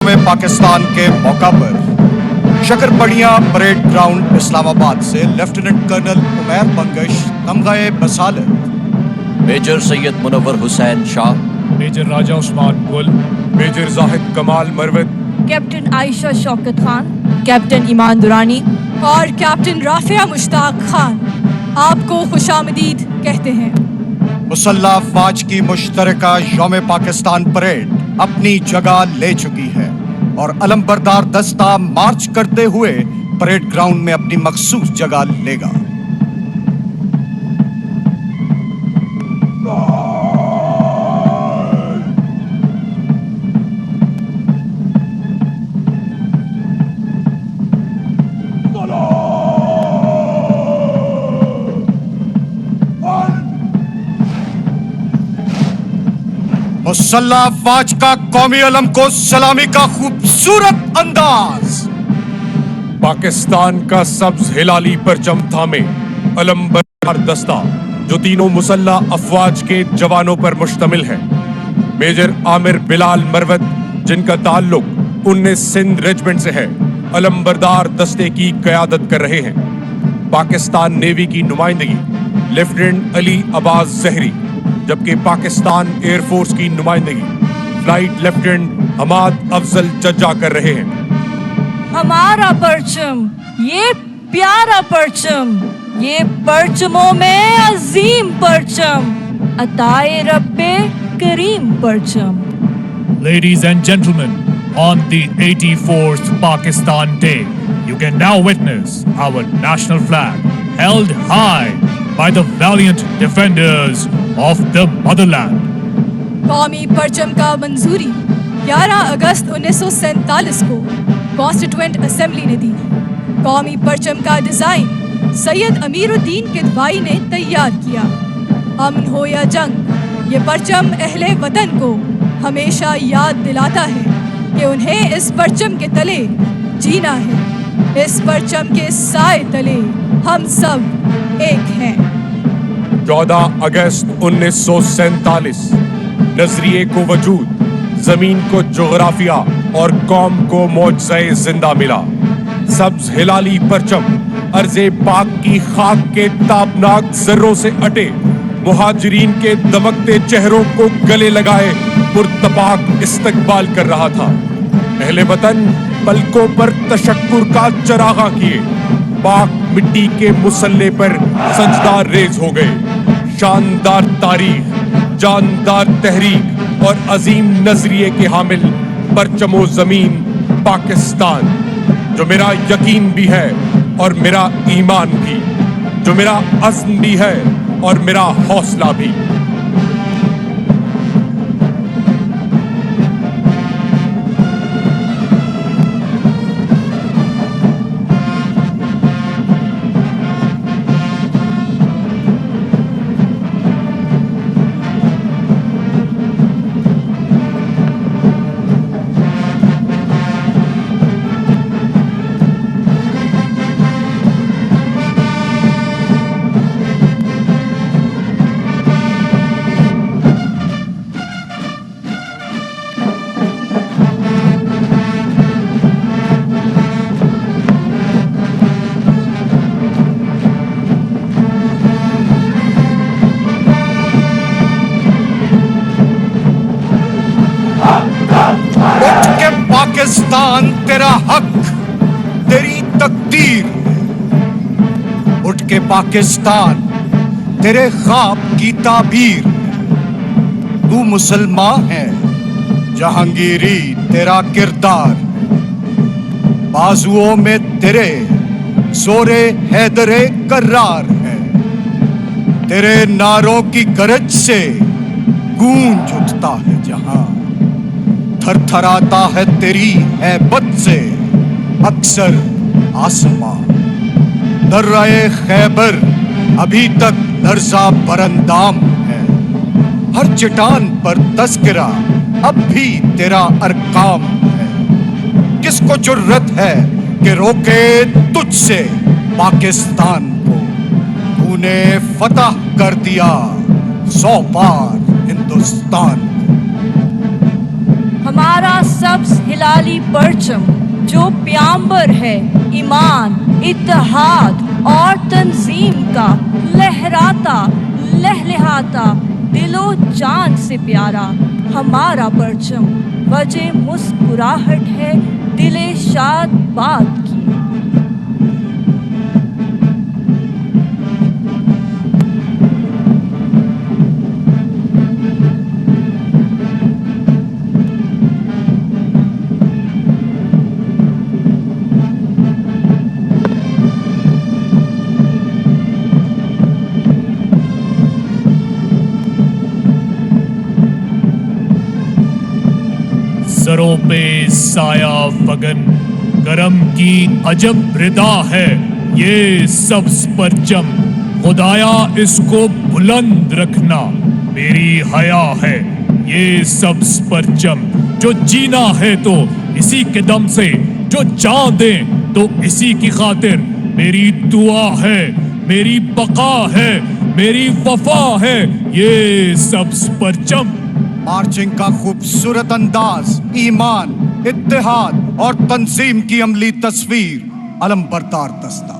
यौम पाकिस्तान के मौका पर शकरपड़िया परेड ग्राउंड इस्लामाबाद से लेफ्टिनेंट कर्नल उमैर बंगश तमगाए बसालत, major Syed Munawar Hussain Shah, major Raja Usman Gul, major Zahid Kamal Marwat, captain Ayesha Shaukat Khan, captain Iman Durrani और कैप्टन राफिया मुश्ताक खान आपको खुशामदीद कहते हैं। मुसल्ला अफवाज की मुश्तरका यौम पाकिस्तान परेड अपनी जगह ले चुकी है और अलमबरदार दस्ता मार्च करते हुए परेड ग्राउंड में अपनी मखसूस जगह लेगा। मुसल्ला अफवाज का कौमी अलम को सलामी का खूबसूरत अंदाज। पाकिस्तान का सब्ज हिलाली परचम थामे अलमबरदार दस्ता जो तीनों मुसल्ला अफवाज के जवानों पर मुश्तमिल है। मेजर आमिर बिलाल मरवत जिनका ताल्लुक 19 सिंध रेजिमेंट से है, अलमबरदार दस्ते की क़यादत कर रहे हैं। पाकिस्तान नेवी की नुमाइंदगी लेफ्टिनेंट अली अब्बास जहरी, जबकि पाकिस्तान एयरफोर्स की नुमाइंदगी फ्लाइट लेफ्टिनेंट हमाद अफजल जज्जा कर रहे हैं। हमारा परचम, ये प्यारा परचम, ये परचमों में अजीम परचम, अताए रब्बे करीम परचम। Ladies and gentlemen, on the 84th Pakistan Day, you can now witness our national flag held high by the valiant defenders of the motherland. कौमी परचम का मंजूरी 11 अगस्त 1947 को कॉन्स्टिट्यूएंट असेंबली ने दी। कौमी परचम का डिजाइन सैयद अमीरुद्दीन किदवाई ने तैयार किया। अमन हो या जंग, ये परचम अहले वतन को हमेशा याद दिलाता है कि उन्हें इस परचम के तले जीना है। इस परचम के साए तले हम सब एक हैं। 14 अगस्त 1947 नजरिए को वजूद, जमीन को जोग्राफिया और कौम को मौजज़े जिंदा मिला। सब्ज हिलाली परचम अर्ज़े पाक की खाक के ताबनाक जर्रों से अटे मुहाजिरीन के दमकते चेहरों को गले लगाए पुरतपाक इस्तकबाल कर रहा था। अहले वतन पलकों पर तशक्कुर का चरागा किए, पाक मिट्टी के मुसल्ले पर सजदा रेज हो गए। शानदार तारीख, जानदार तहरीक और अजीम नजरिए के हामिल परचमो जमीन पाकिस्तान, जो मेरा यकीन भी है और मेरा ईमान भी, जो मेरा अज़्म भी है और मेरा हौसला भी। पाकिस्तान तेरा हक, तेरी तकदीर। उठ के पाकिस्तान तेरे ख्वाब की ताबीर। तू मुसलमान है, जहांगीरी तेरा किरदार। बाजुओं में तेरे जोरे हैदरे कर्रार है। तेरे नारों की गरज से गूंज उठता है जहां। थरथराता है तेरी हैबत से अक्सर आसमां। दर्राए खैबर अभी तक लर्जा बरंदाम है। हर चट्टान पर तस्करा अब भी तेरा अरकाम है। किसको जुर्रत है कि रोके तुझसे पाकिस्तान को। तूने फतह कर दिया 100 पार हिंदुस्तान। ہمارا سبز ہلالی پرچم جو پیامبر ہے ایمان، اتحاد اور تنظیم کا، لہراتا لہلہاتا دل و جان سے پیارا ہمارا پرچم وجہ مسکراہٹ ہے دل شاد باد کی۔ سروں پہ سایہ فگن کرم کی عجب ردا ہے یہ سبز پرچم، خدایا اس کو بلند رکھنا میری حیا ہے یہ سبز پرچم۔ جو جینا ہے تو اسی کے دم سے، جو جان دیں تو اسی کی خاطر، میری دعا ہے، میری بقا ہے، میری وفا ہے یہ سبز پرچم۔ مارچنگ کا خوبصورت انداز، ایمان، اتحاد اور تنظیم کی عملی تصویر، علم بردار دستہ۔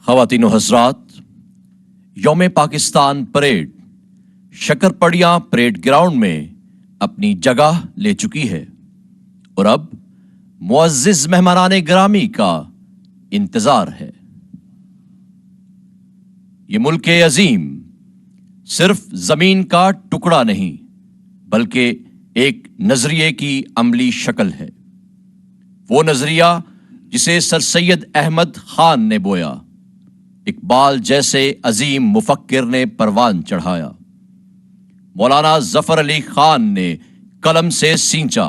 خواتین و حضرات، یوم پاکستان پریڈ شکرپڑیاں پریڈ گراؤنڈ میں اپنی جگہ لے چکی ہے اور اب معزز مہمانان گرامی کا انتظار ہے۔ یہ ملک عظیم صرف زمین کا ٹکڑا نہیں بلکہ ایک نظریے کی عملی شکل ہے، وہ نظریہ جسے سر سید احمد خان نے بویا، اقبال جیسے عظیم مفکر نے پروان چڑھایا، مولانا ظفر علی خان نے قلم سے سینچا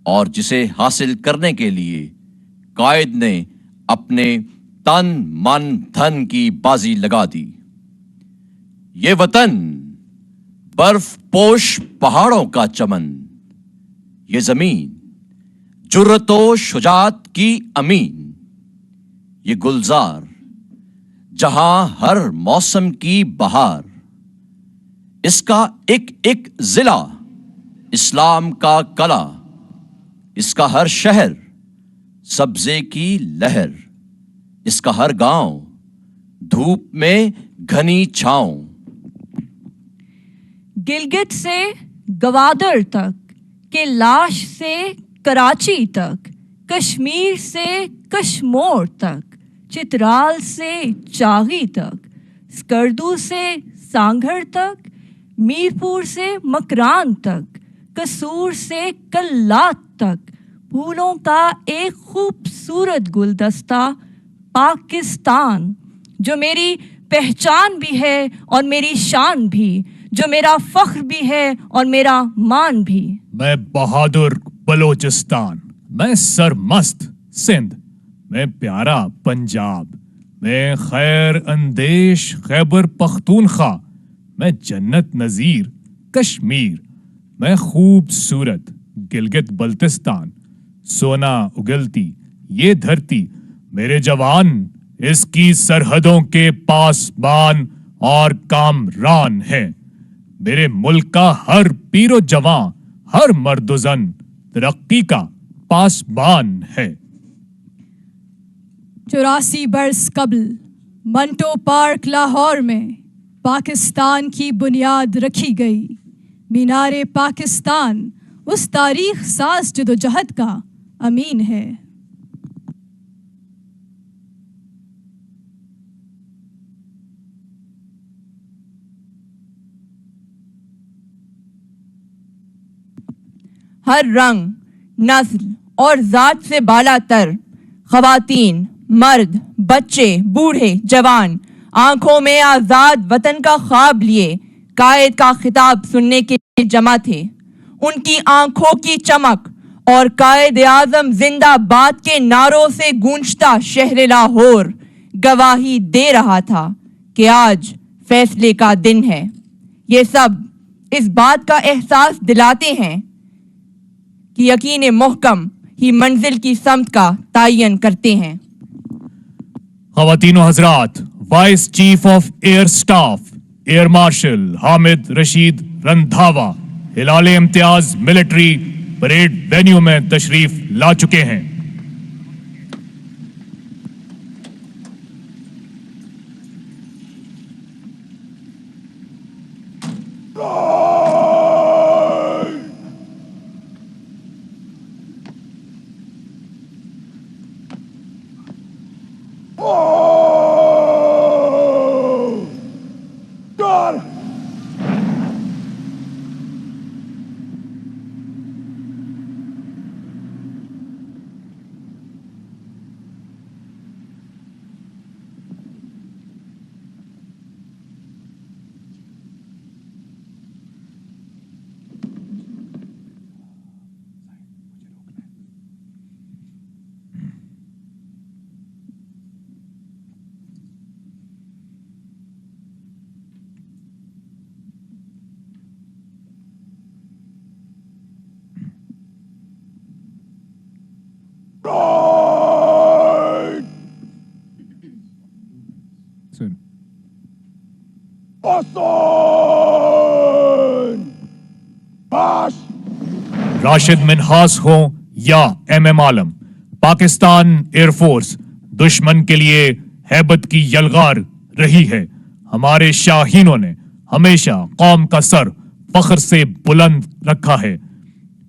اور جسے حاصل کرنے کے لیے قائد نے اپنے تن من دھن کی بازی لگا دی۔ یہ وطن برف پوش پہاڑوں کا چمن، یہ زمین جرت و شجاعت کی امین، یہ گلزار جہاں ہر موسم کی بہار، اس کا ایک ایک ضلع اسلام کا کلا، اس کا ہر شہر سبزے کی لہر، اس کا ہر گاؤں دھوپ میں گھنی چھاؤں۔ گلگت سے گوادر تک، کیلاش سے کراچی تک، کشمیر سے کشمور تک، چترال سے چاغی تک، سکردو سے سانگھڑ تک، میرپور سے مکران تک، قصور سے کلات تک، پھولوں کا ایک خوبصورت گلدستہ پاکستان، جو میری پہچان بھی ہے اور میری شان بھی، جو میرا فخر بھی ہے اور میرا مان بھی. میں بہادر بلوچستان، میں سرمست سندھ، میں پیارا پنجاب، میں خیر اندیش خیبر پختونخوا، میں جنت نظیر کشمیر، میں خوبصورت گلگت بلتستان، سونا اگلتی یہ دھرتی، میرے جوان اس کی سرحدوں کے پاسبان اور کامران ہیں. میرے ملک کا ہر پیر و جوان، ہر مرد و زن ترقی کا پاسبان ہے. 84 برس قبل منٹو پارک لاہور میں پاکستان کی بنیاد رکھی گئی. مینار پاکستان اس تاریخ ساز جدوجہد کا امین ہے. ہر رنگ، نسل اور ذات سے بالا تر خواتین، مرد، بچے، بوڑھے، جوان آنکھوں میں آزاد وطن کا خواب لیے قائد کا خطاب سننے کے لیے جمع تھے. ان کی آنکھوں کی چمک اور قائد اعظم زندہ باد کے نعروں سے گونجتا شہر لاہور گواہی دے رہا تھا کہ آج فیصلے کا دن ہے. یہ سب اس بات کا احساس دلاتے ہیں کہ یقین محکم ہی منزل کی سمت کا تعین کرتے ہیں. خواتین و حضرات، vice chief of air staff air marshal Hamid Rashid Randhawa Hilal Imtiaz military parade venue میں تشریف لا چکے ہیں. راشد منہاس ہوں یا ایم ایم عالم، پاکستان ایئر فورس دشمن کے لیے ہیبت کی یلغار رہی ہے. ہمارے شاہینوں نے ہمیشہ قوم کا سر فخر سے بلند رکھا ہے.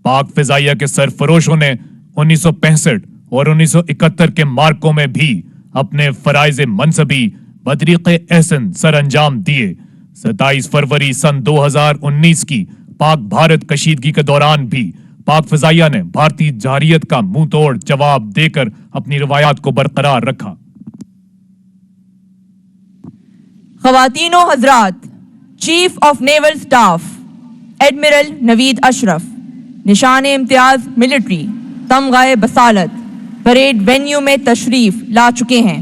پاک فضائیہ کے سرفروشوں نے 1965 اور 1971 کے مارکوں میں بھی اپنے فرائض منصبی بطریق احسن سر انجام دیے. 27 فروری سن 2019 کی پاک بھارت کشیدگی کے دوران بھی پاک فضائیہ نے بھارتی جارحیت کا منہ توڑ جواب دے کر اپنی روایات کو برقرار رکھا. خواتین و حضرات، chief of naval staff admiral Naveed Ashraf Nishan Imtiaz military تمغہ بصالت پریڈ وینیو میں تشریف لا چکے ہیں.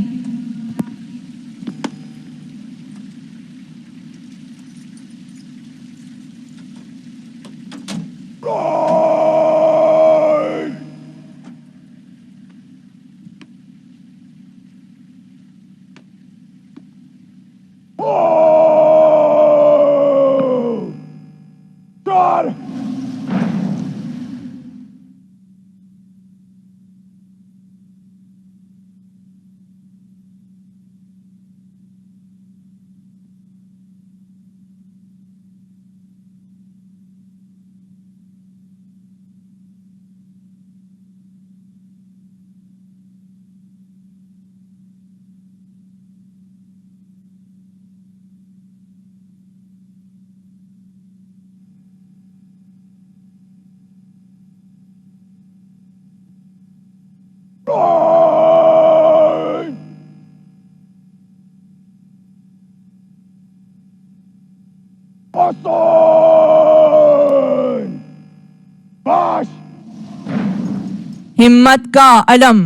हिम्मत का अलम,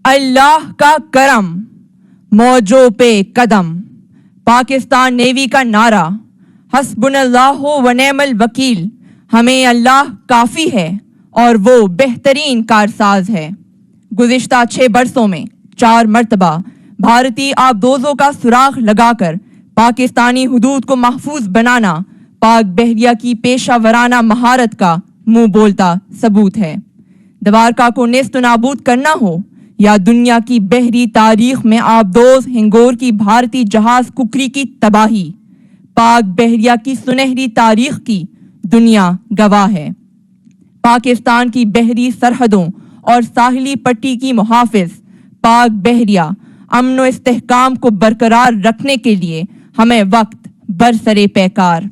अल्लाह का करम, मौजों पे कदम। पाकिस्तान नेवी का नारा हस्बुनल्लाहु व निअमल वकील, हमें अल्लाह काफ़ी है और वो बेहतरीन कारसाज है। गुज़िश्ता 6 बरसों में 4 मरतबा भारतीय आबदोज़ों का सुराख लगाकर पाकिस्तानी हुदूद को महफूज बनाना पाक बहरिया की पेशा वराना महारत का मुंह बोलता सबूत है। दवारका को नेस्त नाबूद करना हो या दुनिया की बहरी तारीख में आबदोज हिंगोर की भारतीय जहाज कुकरी की तबाही, पाक बहरिया की सुनहरी तारीख की दुनिया गवाह है। पाकिस्तान की बहरी सरहदों और साहिली पट्टी की मुहाफिज पाक बहरिया अमन व इस्तेहकाम को बरकरार रखने के लिए हमें वक्त बरसरे पैकार।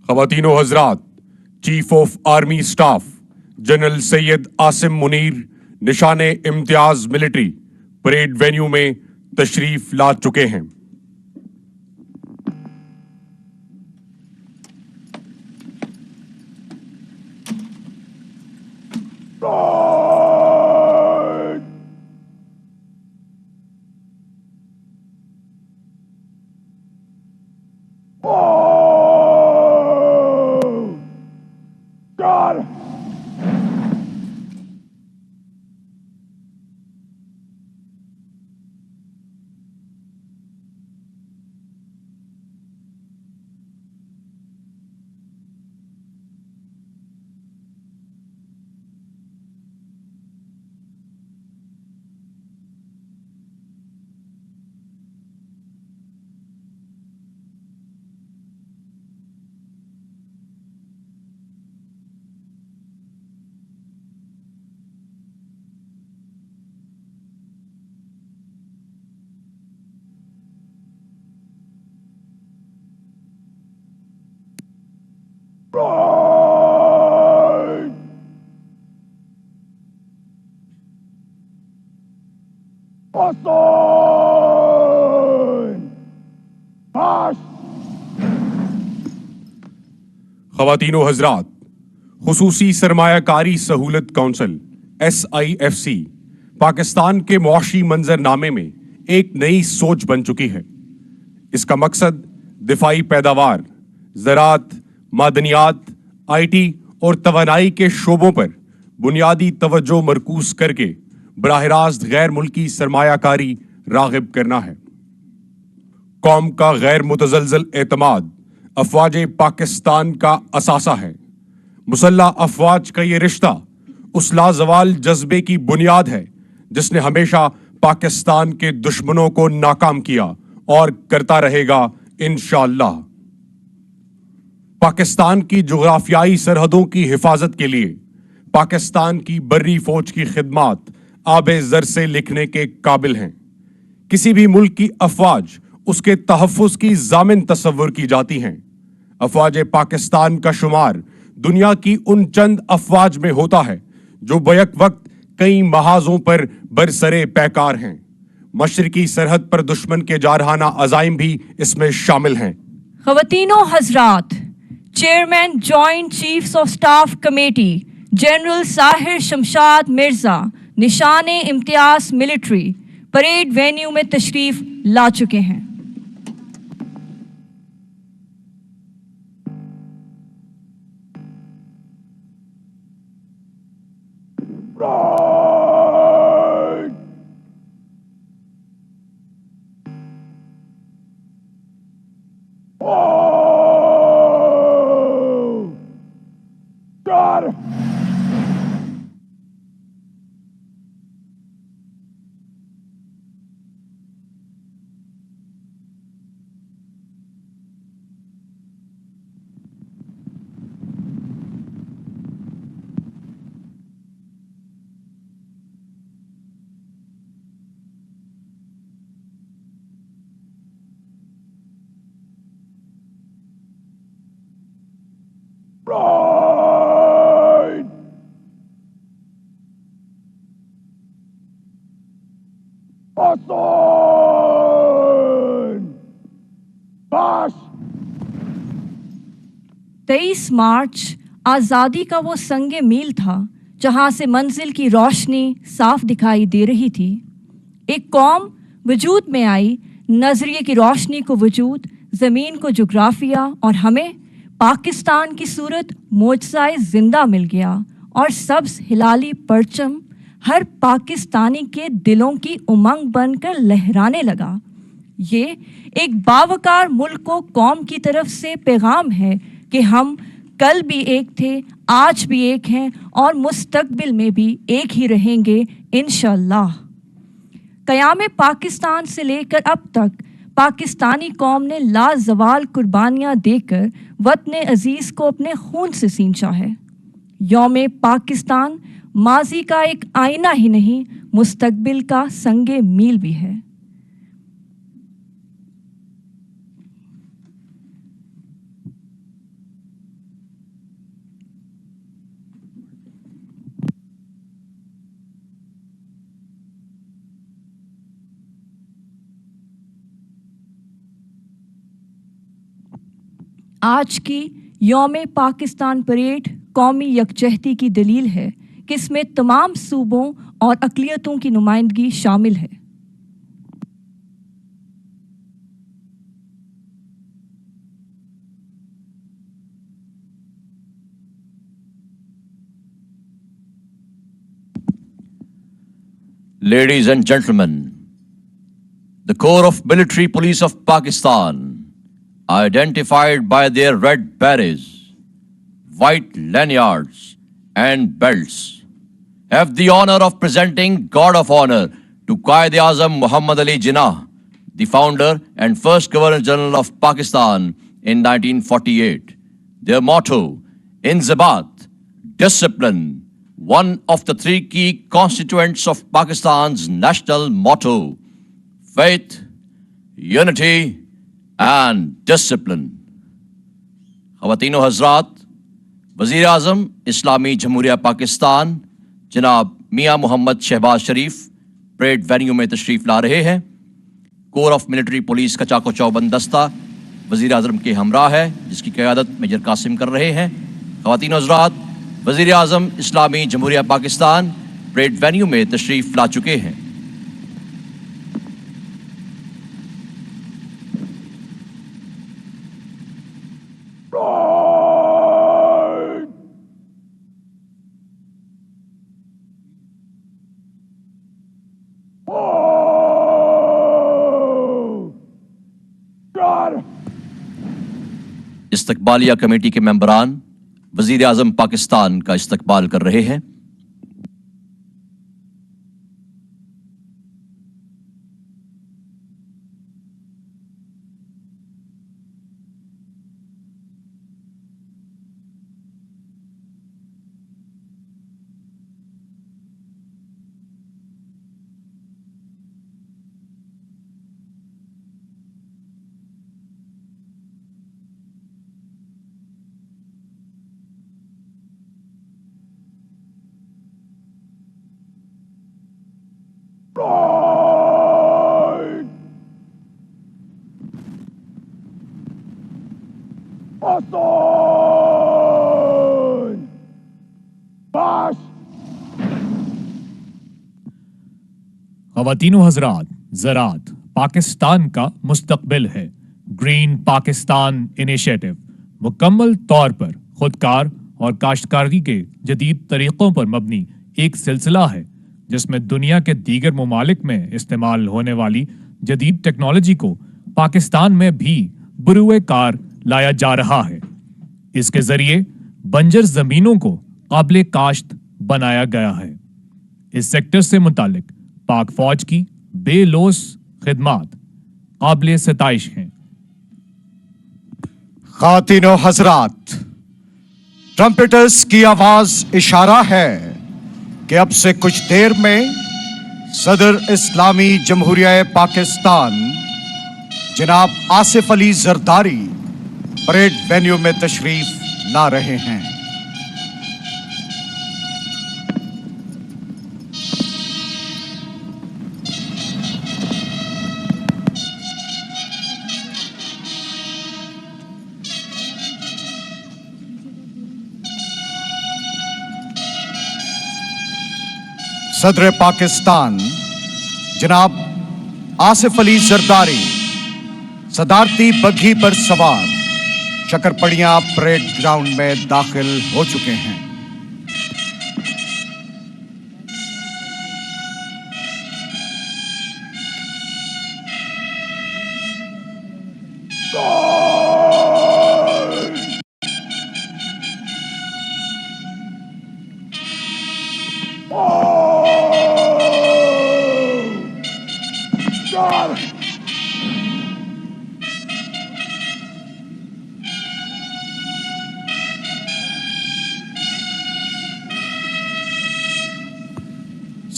ख़वातीनो हज़रात, chief of army staff general Syed Asim Munir निशाने इम्तियाज मिलिट्री परेड वेन्यू में तशरीफ ला चुके हैं। ख़वातीनो हज़रात, खुसूसी सरमायाकारी सहूलत काउंसिल SIFC पाकिस्तान के मुआशी मंजरनामे में एक नई सोच बन चुकी है। इसका मकसद दिफाई पैदावार, ज़राअत, मादनियात, IT और तवानाई के शोबों पर बुनियादी तवज्जो मरकूज करके बराह रास्त गैर मुल्की सरमायाकारी राग़िब करना है। कौम का गैर मुतज़लज़ल एतमाद अफ़वाज पाकिस्तान का असासा है। मुसल्लह अफ़वाज का ये रिश्ता उस लाज़वाल जज्बे की बुनियाद है जिसने हमेशा पाकिस्तान के दुश्मनों को नाकाम किया और करता रहेगा इंशाअल्लाह। पाकिस्तान की जुग़राफ़ियाई सरहदों की हिफाजत के लिए पाकिस्तान की बर्री फौज की खिदमात आबे ज़र से लिखने के काबिल हैं। किसी भी मुल्क की अफ़वाज उसके तहफ़्फ़ुज़ की ज़ामिन तस्वुर की जाती हैं। अफ़वाज पाकिस्तान का शुमार दुनिया की उन चंद अफ़वाज में होता है जो बैक वक्त कई महाजों पर बरसरे पैकार हैं। मशरकी सरहद पर दुश्मन के जारहाना अज़ाइम भी इसमें शामिल हैं। ख़वातीनो हज़रात, chairman joint chiefs of staff committee general Sahir Shamshad Mirza निशाने इम्तियाज मिलिट्री परेड वेन्यू में तशरीफ ला चुके हैं। 23 मार्च आज़ादी का वो संगे मील था जहाँ से मंजिल की रोशनी साफ दिखाई दे रही थी। एक कौम वजूद में आई, नजरिए की रोशनी को वजूद, ज़मीन को जोग्राफिया, और हमें पाकिस्तान की सूरत मोजज़ाए ज़िंदा मिल गया और सब्ज़ हिलाली परचम हर पाकिस्तानी के दिलों की उमंग बनकर लहराने लगा। ये एक बावकार मुल्क को कौम की तरफ से पैगाम है कि हम कल भी एक थे, आज भी एक हैं और मुस्तकबिल में भी एक ही रहेंगे इंशाअल्लाह। क़याम पाकिस्तान से लेकर अब तक पाकिस्तानी कौम ने लाजवाल कुर्बानियाँ देकर वतन अजीज़ को अपने खून से सींचा है। यौम पाकिस्तान माजी का एक आईना ही नहीं, मुस्तकबिल का संगे मील भी है। आज की यौम पाकिस्तान परेड कौमी यकजहती की दलील है कि इसमें तमाम सूबों और अक़लियतों की नुमाइंदगी शामिल है। Ladies and gentlemen, the Corps of Military Police of Pakistan, identified by their red berets, white lanyards and belts, have the honor of presenting Guard of Honor to Quaid-e-Azam Muhammad Ali Jinnah, the founder and first Governor General of Pakistan in 1948. Their motto, Inzibat, discipline, one of the three key constituents of Pakistan's national motto, faith, unity and discipline. ख़वातीन व हज़रात, वज़ीर आज़म इस्लामी जमहूरिया पाकिस्तान जनाब मियाँ मोहम्मद शहबाज शरीफ parade venue में तशरीफ़ ला रहे हैं। Core of military police का चाको चौबंद दस्ता वज़ीर आज़म के हमरा है, जिसकी क़यादत मेजर कासिम कर रहे हैं। ख़वातीन व हज़रात, वज़ीर आज़म इस्लामी जमहूरिया पाकिस्तान परेड वेन्यू में तशरीफ़ ला चुके हैं। इस्तकबालिया कमेटी के मेंबरान वज़ीर आज़म पाकिस्तान का इस्तकबाल कर रहे हैं। ख़वातीनो हज़रात, ज़रात पाकिस्तान का मुस्तकबिल है। ग्रीन पाकिस्तान इनिशिएटिव मुकम्मल तौर पर खुदकार और काश्तकारी के जदीद तरीक़ों पर मबनी एक सिलसिला है, जिसमें दुनिया के दीगर ममालिक में इस्तेमाल होने वाली जदीद टेक्नोलॉजी को पाकिस्तान में भी बरूए कार लाया जा रहा है। इसके ज़रिए बंजर ज़मीनों को काबिल काश्त बनाया गया है। इस सेक्टर से मुतालिक पाक फौज की बेलोस खिदमात काबिल सताइश हैं। खातिनो हजरात, ट्रम्पेटर्स की आवाज इशारा है कि अब से कुछ देर में सदर इस्लामी जमहूरिया पाकिस्तान जनाब आसिफ अली जरदारी परेड वेन्यू में तशरीफ ला रहे हैं। सदर पाकिस्तान जनाब आसिफ अली जरदारी सदारती बग्घी पर सवार शक्करपड़ियां परेड ग्राउंड में दाखिल हो चुके हैं।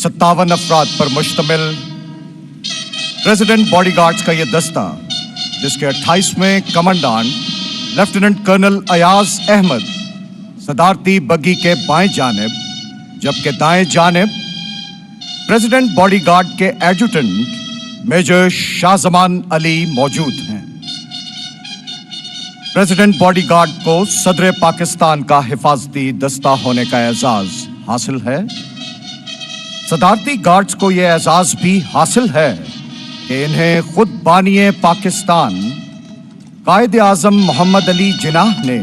सत्तावन अफराद पर मुश्तमिल प्रेसिडेंट बॉडीगार्ड्स का यह दस्ता, जिसके 28वें commandant lieutenant colonel Ayaz Ahmad सदारती बग्घी के बाएं जानिब, जबकि दाएं जानिब प्रेसिडेंट बॉडीगार्ड के एडजुटेंट मेजर शाहजमान अली मौजूद हैं। प्रेसिडेंट बॉडीगार्ड को सदर पाकिस्तान का हिफाजती दस्ता होने का एजाज हासिल है। सदारती गार्ड्स को यह एजाज भी हासिल है कि इन्हें खुद बानिए पाकिस्तान कायद आजम मोहम्मद अली जिनाह ने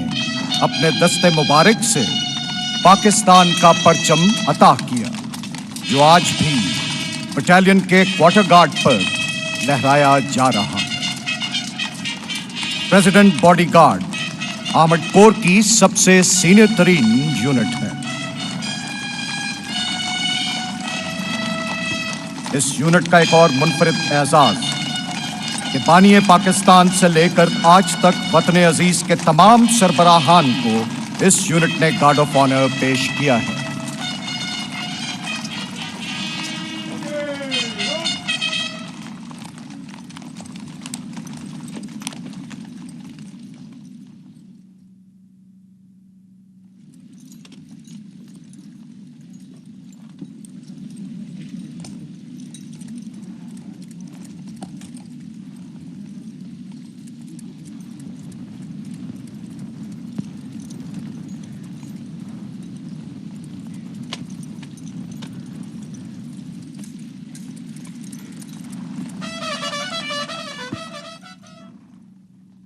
अपने दस्ते मुबारक से पाकिस्तान का परचम अता किया, जो आज भी बटालियन के क्वार्टर गार्ड पर लहराया जा रहा है। प्रेसिडेंट बॉडीगार्ड आर्मड कोर की सबसे सीनियर तरीन यूनिट है। इस यूनिट का एक और मुनफरिद एजाज कि बानिए पाकिस्तान से लेकर आज तक वतन अजीज के तमाम सरबराहान को इस यूनिट ने गार्ड ऑफ ऑनर पेश किया है।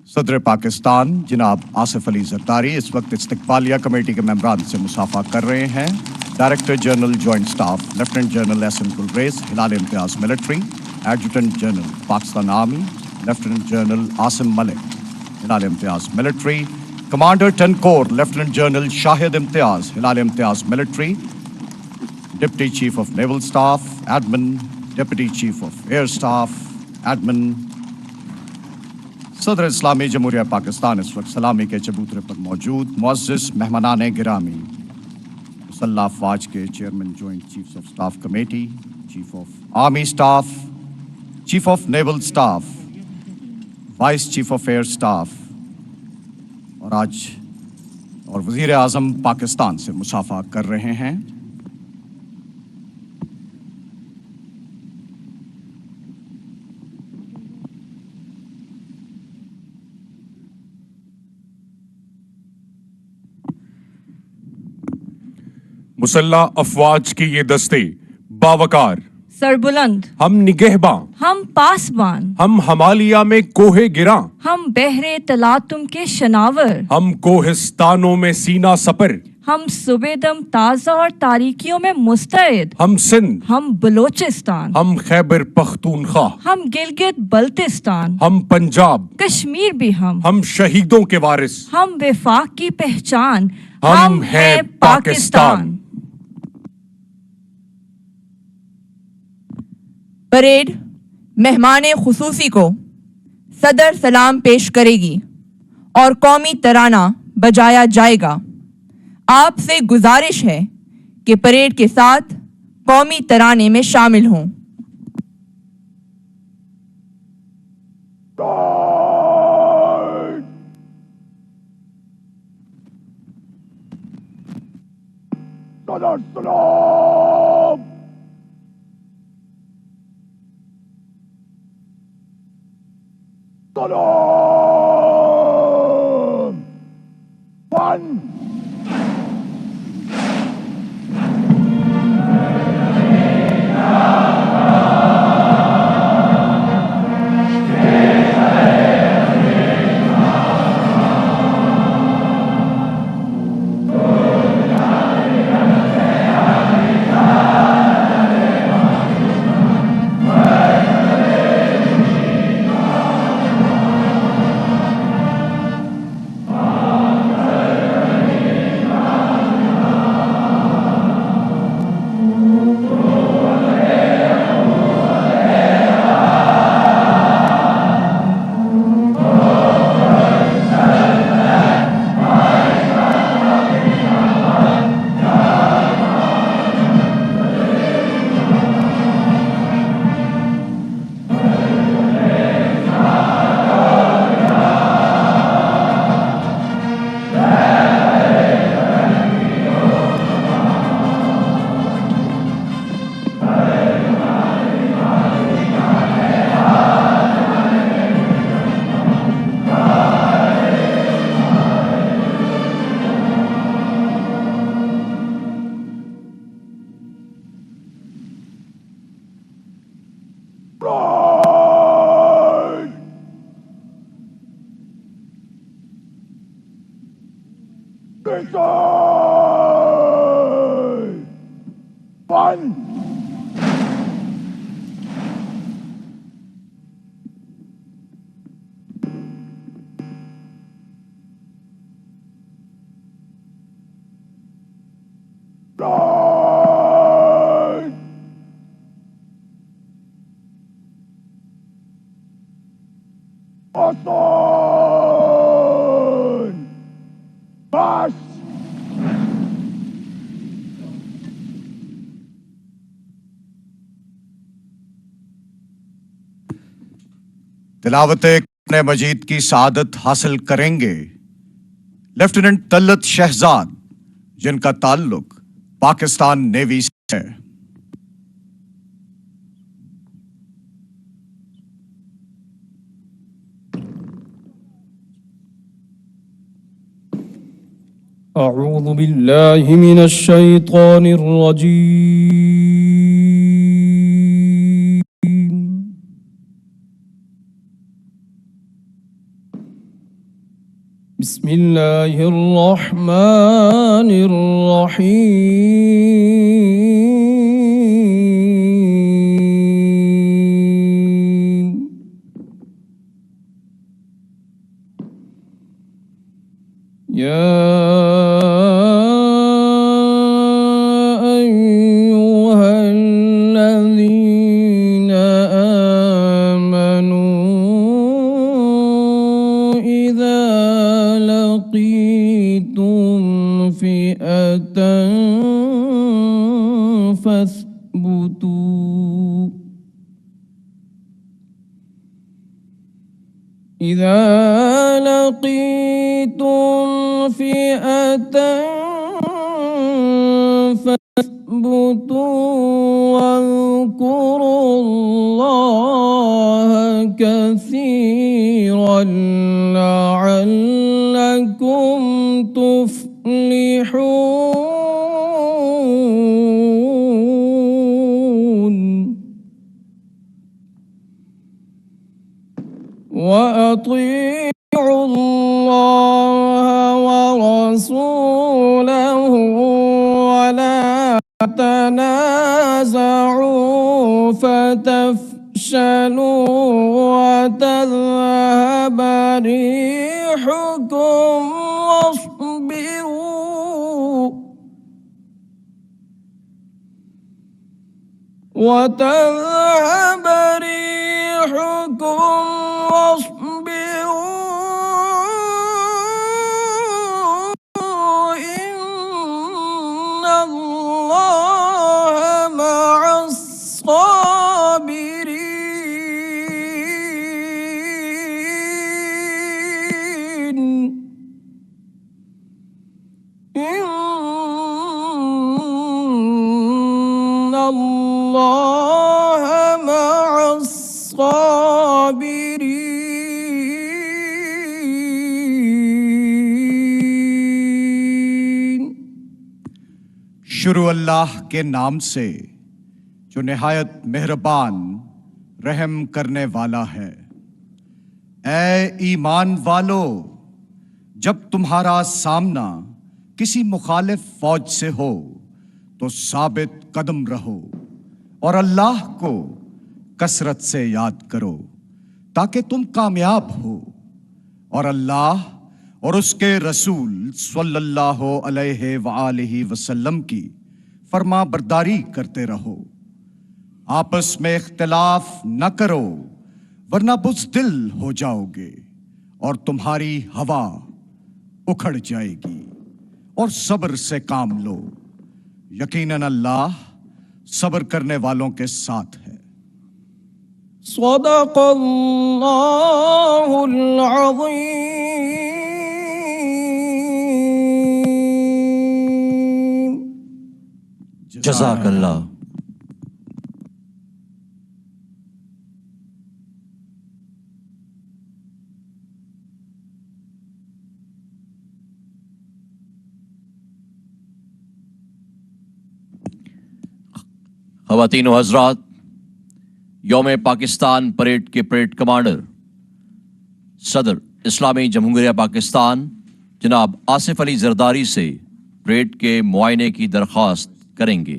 सदर पाकिस्तान जनाब आसिफ अली जरदारी इस वक्त इस्तकबालिया कमेटी के मेंबरान से मुसाफा कर रहे हैं। Director general joint staff lieutenant general S M Gulrez Hilal Imtiaz military, adjutant general Pakistan army lieutenant general Asim Malik Hilal Imtiaz military, commander 10 corps lieutenant general Shahid Imtiaz Hilal Imtiaz military, deputy chief of naval staff admin, deputy chief of air staff admin, सदर इस्लामी जमहूरिया पाकिस्तान इस वक्त सलामी के चबूतरे पर मौजूद मुअज़्ज़िज़ मेहमानान गिरामी, मुसल्लह अफ़वाज के chairman joint chiefs of staff committee, chief of army staff, chief of naval staff, vice chief of air staff और वज़ीर आज़म पाकिस्तान से मुसाफा कर रहे हैं। मुसल्लह अफवाज के ये दस्ते बावकार, सरबुलंद, हम निगहबां, हम पासबान, हम हमालिया में कोहे गिरा, हम बहरे तलातुम के शनावर, हम कोहिस्तानों में सीना सपर, हम सुबेदम ताज़ा और तारीकियों में मुस्तैद, हम सिंध, हम बलोचिस्तान, हम खैबर पख्तूनख्वा, हम गिलगित बल्तिस्तान, हम पंजाब, कश्मीर भी हम शहीदों के वारिस, हम विफाक की पहचान, हम हैं पाकिस्तान। परेड मेहमान खुसूसी को सदर सलाम पेश करेगी और कौमी तराना बजाया जाएगा। आपसे गुजारिश है कि परेड के साथ कौमी तराने में शामिल हों। तिलावत कुरान मजीद की सआदत हासिल करेंगे लेफ्टिनेंट तलत शहजाद, जिनका ताल्लुक पाकिस्तान नेवी से है। أعوذ بالله من الشيطان الرجيم. بسم الله الرحمن الرحيم. يا أيها الذين آمنوا إذا لقيتم فئة فاثبتوا إذا لقيتم فئة فاثبتوا واذكروا الله كثيرا لعلكم تفلحون. وأطيعوا الله ورسوله ولا تنازعوا فتفشلوا وتذهب ريحكم وتذهب ريحكم واصبروا إن الله مع الصابرين. إن الله مع الصابرين. शुरू अल्लाह के नाम से जो निहायत मेहरबान रहम करने वाला है। ऐ ईमान वालो, जब तुम्हारा सामना किसी मुखालिफ फौज से हो तो साबित कदम रहो और अल्लाह को कसरत से याद करो ताकि तुम कामयाब हो, और अल्लाह और उसके रसूल सल्लल्लाहु अलैहि वआलिहि वसल्लम की फरमा बरदारी करते रहो। आपस में इख्तिलाफ न करो वरना बुज़दिल हो जाओगे और तुम्हारी हवा उखड़ जाएगी, और सब्र से काम लो, यकीनन अल्लाह सब्र करने वालों के साथ है। सदक़ल्लाहुल अज़ीम. जज़ाकल्लाह। ख़वातीन व हज़रात, यौम पाकिस्तान परेड के परेड कमांडर सदर इस्लामी जमहूरिया पाकिस्तान جناب آصف علی زرداری سے پریڈ کے معائنے کی درخواست کریں گے۔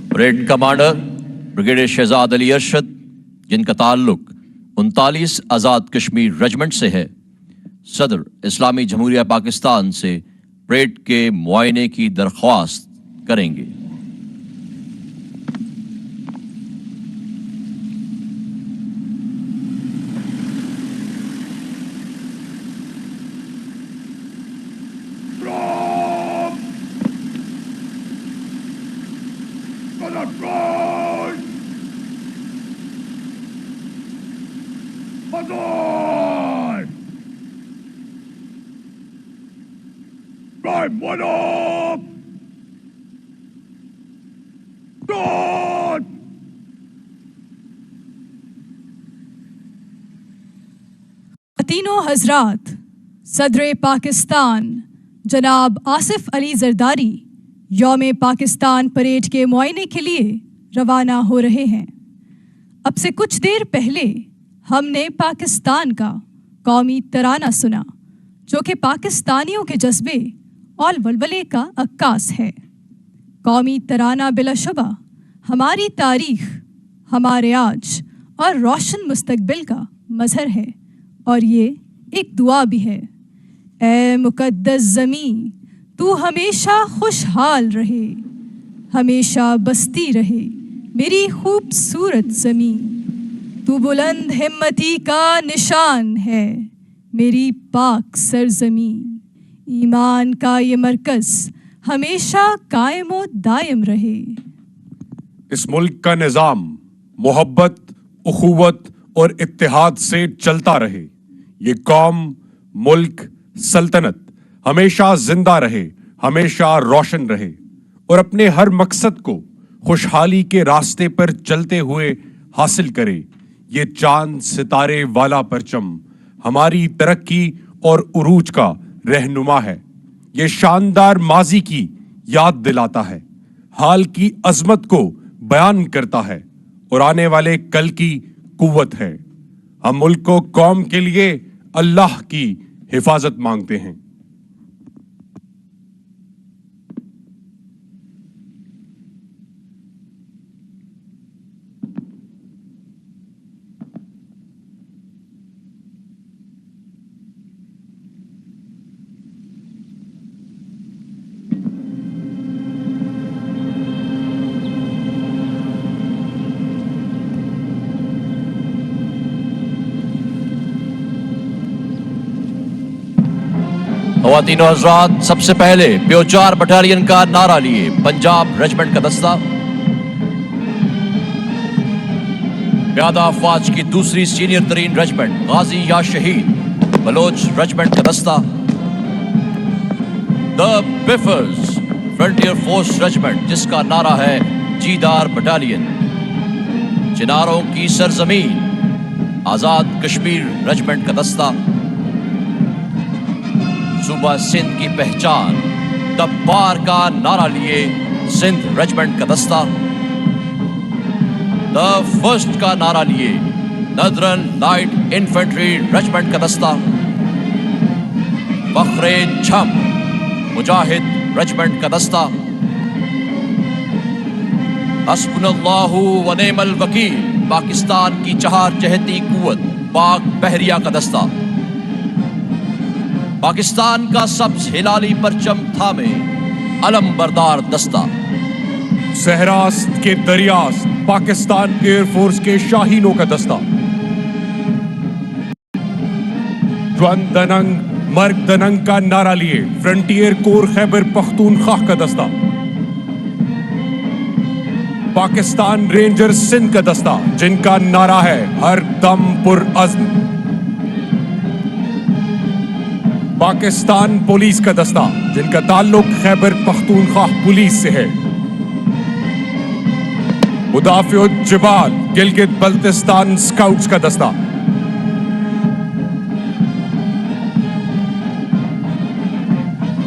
پریڈ کمانڈر بریگیڈیئر شہزاد علی ارشد، جن کا تعلق 39 آزاد کشمیر ریجمنٹ سے ہے، صدر اسلامی جمہوریہ پاکستان سے پریڈ کے معائنے کی درخواست کریں گے۔ خواتین و حضرات، صدر پاکستان جناب آصف علی زرداری یوم پاکستان پریڈ کے معائنے کے لیے روانہ ہو رہے ہیں۔ اب سے کچھ دیر پہلے ہم نے پاکستان کا قومی ترانہ سنا، جو کہ پاکستانیوں کے جذبے اور ولولے کا عکاس ہے۔ قومی ترانہ بلا شبہ ہماری تاریخ، ہمارے آج اور روشن مستقبل کا مظہر ہے، اور یہ ایک دعا بھی ہے۔ اے مقدس زمین، تو ہمیشہ خوشحال رہے، ہمیشہ بستی رہے میری خوبصورت زمین، تو بلند ہمتی کا نشان ہے میری پاک سرزمین، ایمان کا یہ مرکز ہمیشہ قائم و دائم رہے۔ اس ملک کا نظام محبت، اخوت اور اتحاد سے چلتا رہے، یہ قوم، ملک، سلطنت ہمیشہ زندہ رہے، ہمیشہ روشن رہے، اور اپنے ہر مقصد کو خوشحالی کے راستے پر چلتے ہوئے حاصل کرے۔ یہ چاند ستارے والا پرچم ہماری ترقی اور عروج کا رہنما ہے۔ یہ شاندار ماضی کی یاد دلاتا ہے، حال کی عظمت کو بیان کرتا ہے، اور آنے والے کل کی قوت ہے۔ ہم ملک و قوم کے لیے اللہ کی حفاظت مانگتے ہیں۔ خواتین و حضرات، سب سے پہلے پیوچار بٹالین کا نعرہ لیے پنجاب ریجمنٹ کا دستہ، پیادہ افواج کی دوسری سینئر ترین ریجمنٹ غازی یا شہید بلوچ ریجمنٹ کا دستہ، the buffers frontier force regiment جس کا نعرہ ہے جیدار بٹالین، چناروں کی سرزمین آزاد کشمیر ریجمنٹ کا دستہ، صوبہ سندھ کی پہچان دبار کا نعرہ لیے سندھ ریجمنٹ کا دستہ، دا فرسٹ کا نعرہ لیے ندرن لائٹ انفینٹری ریجمنٹ کا دستہ، فخر چھم مجاہد ریجمنٹ کا دستہ، حسبنا اللہ و نعم الوکیل پاکستان کی چہار جہتی قوت پاک بحریہ کا دستہ، پاکستان کا سبز ہلالی پرچم تھامے علم بردار دستہ، صحراست کے دریاست پاکستان ایئر فورس کے شاہینوں کا دستہ، جوان دننگ مرگ دننگ کا نعرہ لیے فرنٹیئر کور خیبر پختونخوا کا دستہ، پاکستان رینجر سندھ کا دستہ جن کا نعرہ ہے ہر دم پر عزم، پاکستان پولیس کا دستہ جن کا تعلق خیبر پختونخوا پولیس سے ہے، مدافع الجبال گلگت بلتستان سکاؤٹس کا دستہ،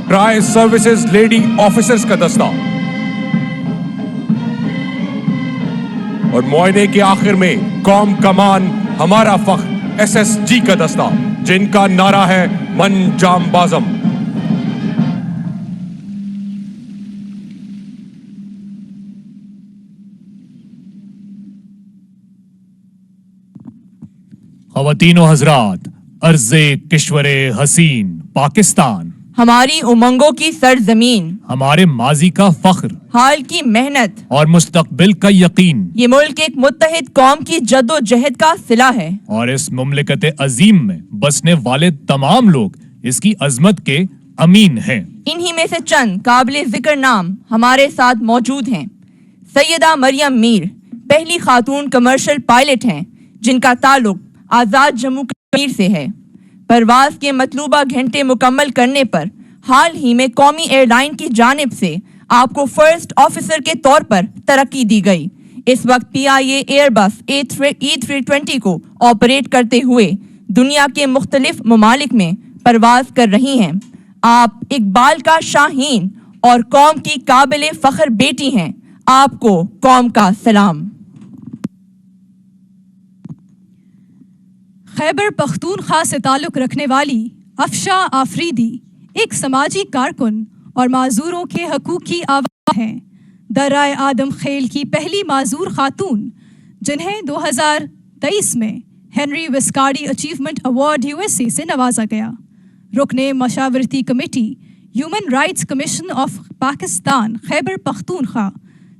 ٹرائی سروسز لیڈی آفیسرز کا دستہ، اور معائنے کے آخر میں قوم کمان ہمارا فخر ایس ایس جی کا دستہ جن کا نعرہ ہے من جام بازم۔ خواتین و حضرات، ارض کشور حسین پاکستان، ہماری امنگوں کی سرزمین، ہمارے ماضی کا فخر، حال کی محنت اور مستقبل کا یقین، یہ ملک ایک متحد قوم کی جد و جہد کا صلہ ہے، اور اس مملکت عظیم میں بسنے والے تمام لوگ اس کی عظمت کے امین ہیں۔ انہی میں سے چند قابل ذکر نام ہمارے ساتھ موجود ہیں۔ سیدہ مریم میر پہلی خاتون کمرشل پائلٹ ہیں جن کا تعلق آزاد جموں کشمیر سے ہے۔ پرواز کے مطلوبہ گھنٹے مکمل کرنے پر حال ہی میں قومی ایئر لائن کی جانب سے آپ کو فرسٹ آفیسر کے طور پر ترقی دی گئی۔ اس وقت PIA ایئر بس E320 کو آپریٹ کرتے ہوئے دنیا کے مختلف ممالک میں پرواز کر رہی ہیں۔ آپ اقبال کا شاہین اور قوم کی قابل فخر بیٹی ہیں۔ آپ کو قوم کا سلام۔ خیبر پختونخوا سے تعلق رکھنے والی افشا آفریدی ایک سماجی کارکن اور معذوروں کے حقوق کی آواز ہیں۔ درائے آدم خیل کی پہلی معذور خاتون جنہیں 2023 میں Henry Viscardi achievement award USA سے نوازا گیا۔ رکن مشاورتی کمیٹی human rights commission of Pakistan Khyber Pakhtunkhwa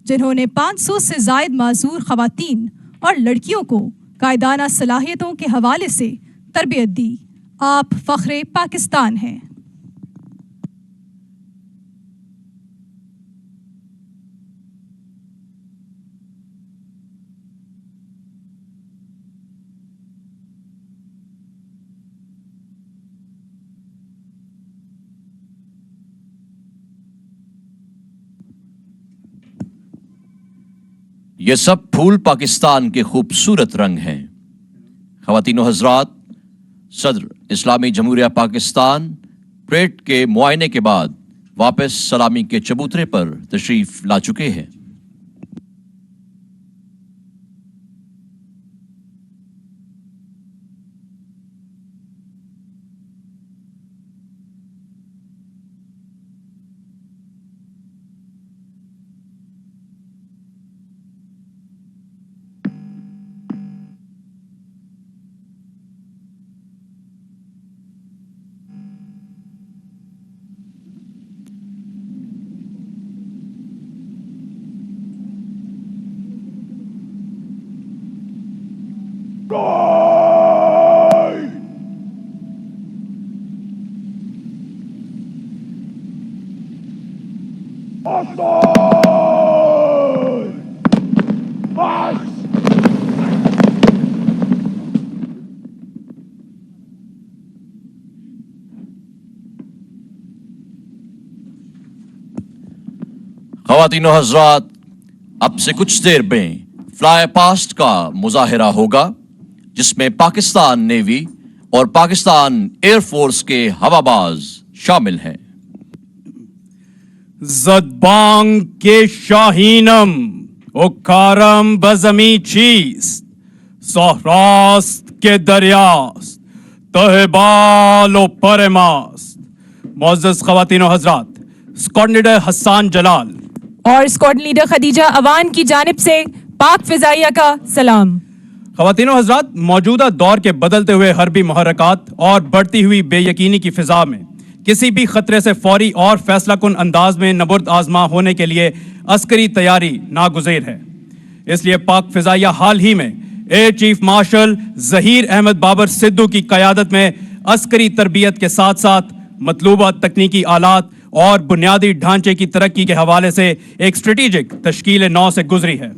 جنہوں نے 500 سے زائد معذور خواتین اور لڑکیوں کو قائدانہ صلاحیتوں کے حوالے سے تربیت دی۔ آپ فخر پاکستان ہیں۔ یہ سب پھول پاکستان کے خوبصورت رنگ ہیں۔ خواتین و حضرات، صدر اسلامی جمہوریہ پاکستان پریڈ کے معائنے کے بعد واپس سلامی کے چبوترے پر تشریف لا چکے ہیں۔ خواتین و حضرات، اب سے کچھ دیر میں فلائی پاسٹ کا مظاہرہ ہوگا جس میں پاکستان نیوی اور پاکستان ایئر فورس کے ہوا باز شامل ہیں۔ زدبانگ کے شاہینم اکارم بزمی چیست، سہراست کے دریاست، تہبال و پرماست۔ معزز خواتین و حضرات، اسکواڈ لیڈر حسان جلال اور اسکواڈ لیڈر خدیجہ اوان کی جانب سے پاک فضائیہ کا سلام۔ خواتین و حضرات، موجودہ دور کے بدلتے ہوئے حربی محرکات اور بڑھتی ہوئی بے یقینی کی فضا میں کسی بھی خطرے سے فوری اور فیصلہ کن انداز میں نبرد آزما ہونے کے لیے عسکری تیاری ناگزیر ہے۔ اس لیے پاک فضائیہ حال ہی میں air chief marshal Zaheer Ahmed Babar Sidhu کی قیادت میں عسکری تربیت کے ساتھ ساتھ مطلوبہ تکنیکی آلات اور بنیادی ڈھانچے کی ترقی کے حوالے سے ایک اسٹریٹجک تشکیل نو سے گزری ہے۔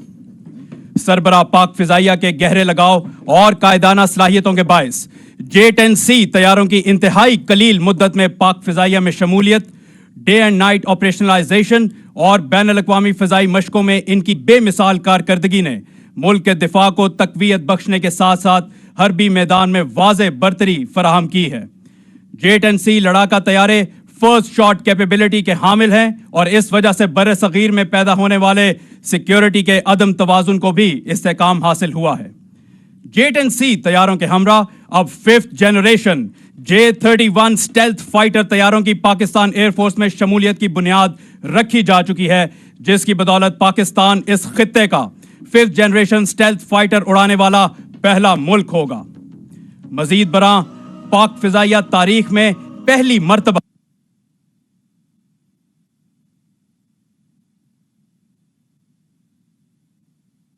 سربراہ پاک فضائیہ کے گہرے لگاؤ اور قائدانہ صلاحیتوں کے باعث J-10C طیاروں کی انتہائی قلیل مدت میں پاک فضائیہ میں شمولیت، ڈے اینڈ نائٹ آپریشنلائزیشن اور بین الاقوامی فضائی مشقوں میں ان کی بے مثال کارکردگی نے ملک کے دفاع کو تقویت بخشنے کے ساتھ ساتھ حربی میدان میں واضح برتری فراہم کی ہے۔ J-10C لڑاکا طیارے فرسٹ شاٹ کیپیبلٹی کے حامل ہیں اور اس وجہ سے بر صغیر میں پیدا ہونے والے سیکیورٹی کے عدم توازن کو بھی استحکام حاصل ہوا ہے۔ J-10C طیاروں کے ہمراہ اب 5th generation J-31 stealth fighter طیاروں کی پاکستان ایئر فورس میں شمولیت کی بنیاد رکھی جا چکی ہے، جس کی بدولت پاکستان اس خطے کا 5th جنریشن اسٹیلتھ فائٹر اڑانے والا پہلا ملک ہوگا۔ مزید برآں پاک فضائیہ تاریخ میں پہلی مرتبہ